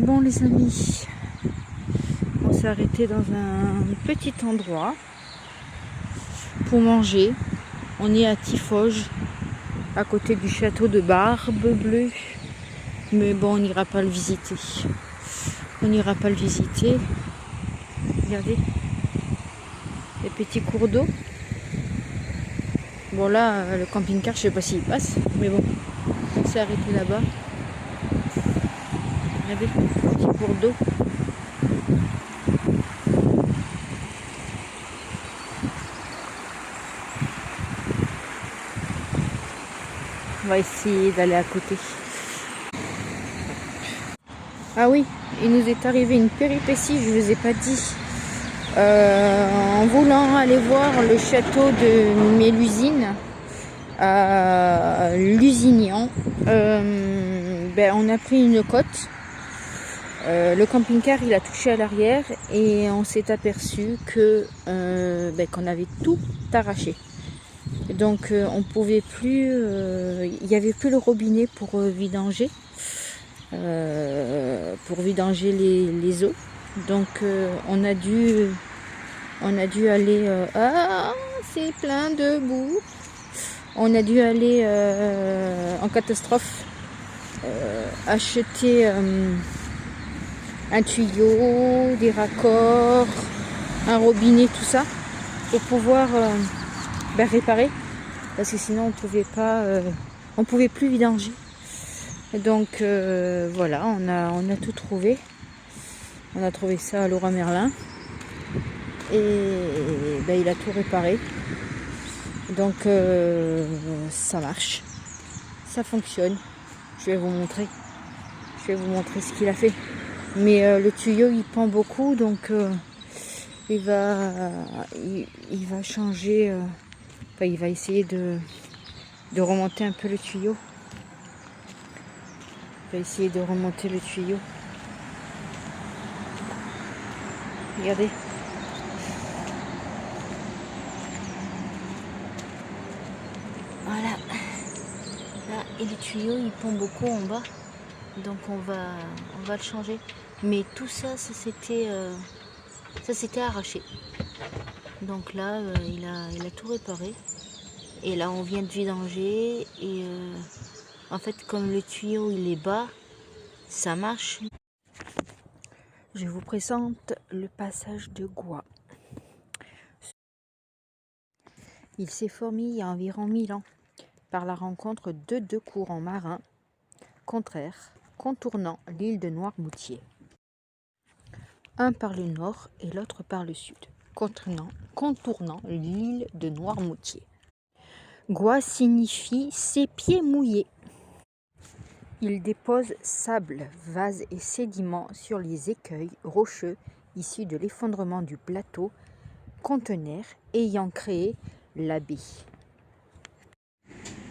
Bon les amis, on s'est arrêté dans un petit endroit pour manger. On est à Tiffauges, à côté du château de Barbe-Bleue. Mais bon, on n'ira pas le visiter. On n'ira pas le visiter. Regardez, les petits cours d'eau. Bon là, le camping-car, je sais pas s'il passe, mais bon, on s'est arrêté là-bas. Regardez, petit cours d'eau. On va essayer d'aller à côté. Ah oui, il nous est arrivé une péripétie, je ne vous ai pas dit. En voulant aller voir le château de Mélusine, à Lusignan, on a pris une côte. Le camping-car il a touché à l'arrière et on s'est aperçu que qu'on avait tout arraché. Donc on pouvait plus, il n'y avait plus le robinet pour vidanger. Les eaux. Donc on a dû aller c'est plein de boue. On a dû aller en catastrophe acheter un tuyau, des raccords, un robinet, tout ça pour pouvoir réparer, parce que sinon on pouvait plus vidanger. Donc voilà, on a tout trouvé. On a trouvé ça à Leroy Merlin. Et il a tout réparé. Donc ça marche. Ça fonctionne. Je vais vous montrer. Je vais vous montrer ce qu'il a fait. Mais le tuyau il pend beaucoup, donc il va changer. Il va essayer de remonter un peu le tuyau. Je vais essayer de remonter le tuyau. Regardez. Voilà. Là, et le tuyau, il pend beaucoup en bas. Donc on va le changer. Mais tout ça, ça s'était arraché. Donc là, il a tout réparé. Et là, on vient de vidanger. Et en fait, comme le tuyau, il est bas, ça marche. Je vous présente le passage de Gois. Il s'est formé il y a environ 1000 ans par la rencontre de deux courants marins contraires contournant l'île de Noirmoutier. Un par le nord et l'autre par le sud, contournant l'île de Noirmoutier. Gois signifie ses pieds mouillés. Il dépose sable, vase et sédiments sur les écueils rocheux issus de l'effondrement du plateau contenaire ayant créé la baie.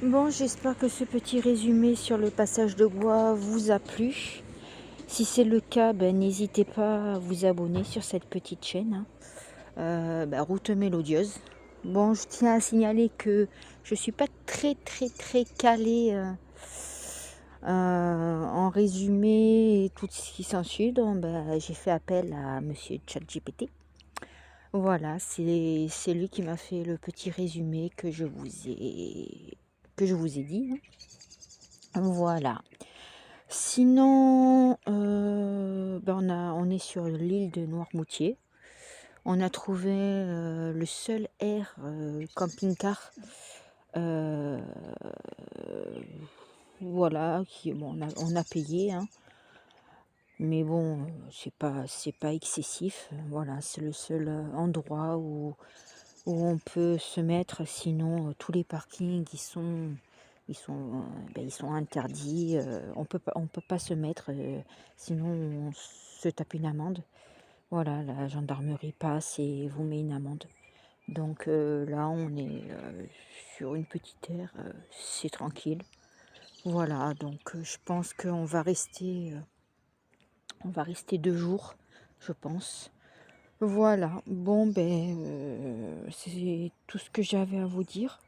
Bon, j'espère que ce petit résumé sur le passage de Gois vous a plu. Si c'est le cas, n'hésitez pas à vous abonner sur cette petite chaîne, Route Mélodieuse. Bon, je tiens à signaler que je ne suis pas très calée en résumé et tout ce qui s'ensuit. Donc j'ai fait appel à monsieur ChatGPT. Voilà, c'est lui qui m'a fait le petit résumé que je vous ai dit. Voilà. Sinon, on est sur l'île de Noirmoutier. On a trouvé le seul air camping-car. Voilà, on a payé, hein. Mais bon, c'est pas excessif. Voilà, c'est le seul endroit où on peut se mettre. Sinon, tous les parkings ils sont interdits. On peut pas se mettre, sinon on se tape une amende. Voilà, la gendarmerie passe et vous met une amende. Donc là, on est sur une petite aire, c'est tranquille. Voilà, donc je pense qu'on va rester 2 jours, je pense. Voilà, bon c'est tout ce que j'avais à vous dire.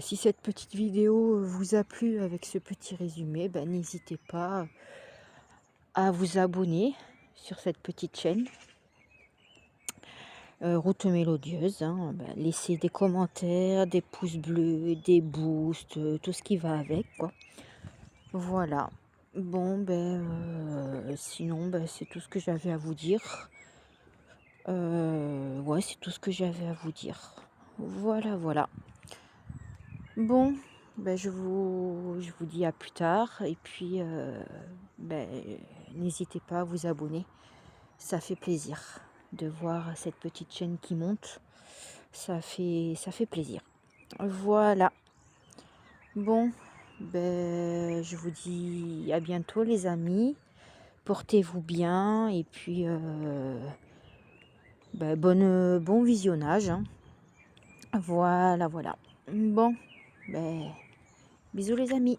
Si cette petite vidéo vous a plu avec ce petit résumé, n'hésitez pas à vous abonner sur cette petite chaîne. Route Mélodieuse, hein. Ben, laissez des commentaires, des pouces bleus, des boosts, tout ce qui va avec, quoi. Voilà. Bon, sinon, c'est tout ce que j'avais à vous dire. Ouais, c'est tout ce que j'avais à vous dire. Voilà, voilà. Bon, je vous dis à plus tard. Et puis, n'hésitez pas à vous abonner. Ça fait plaisir de voir cette petite chaîne qui monte. Ça fait plaisir. Voilà. Bon, je vous dis à bientôt les amis. Portez-vous bien et puis bon visionnage, hein. Voilà, voilà. Bon, bisous les amis.